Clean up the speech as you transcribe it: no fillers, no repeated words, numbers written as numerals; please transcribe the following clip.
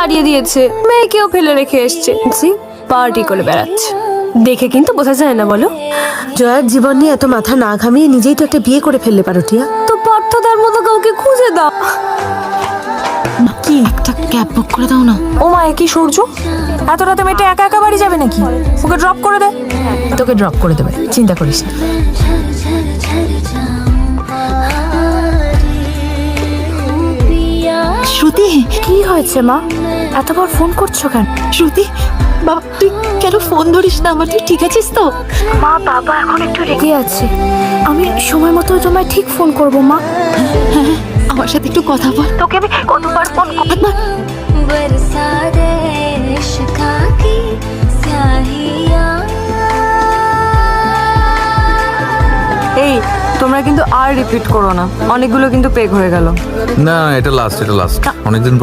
তাড়িয়ে দিয়েছে, মেয়েকেও ফেলে রেখে এসছে, পার্টি করে বেড়াচ্ছে। দেখে কিন্তু বোঝা যায় না বলো? জয়ার জীবন নিয়ে এত মাথা না ঘামিয়ে নিজেই তো একটা বিয়ে করে ফেললে পারো টিয়া। তো পার্থদার মতো কাউকে খুঁজে দাও। কি একটা ক্যাব বুক করে দাও না। ও মা, কি সূর্য এত রাতে মেয়েটা একা একা বাড়ি যাবে নাকি? ওকে ড্রপ করে দে। তোকে ড্রপ করে দেবে, চিন্তা করিস না। শ্রুতি, কি হয়েছে মা, এতবার ফোন করছো কেন? শ্রুতি বাবা, তুই কেন ফোন ধরিস না আমার? তুই ঠিক আছিস তো? মা, বাবা এখন একটু রেগে আছে, আমি সময় মতো তোমায় ঠিক ফোন করব মা। হ্যাঁ, আমার সাথে একটু কথা বল। তোকে আমি কতবার ফোন একবার এই, তোমরা কিন্তু আর রিপিট করো না, অনেকগুলো কিন্তু পেগ হয়ে গেল। না, এটা লাস্ট, অনেকদিন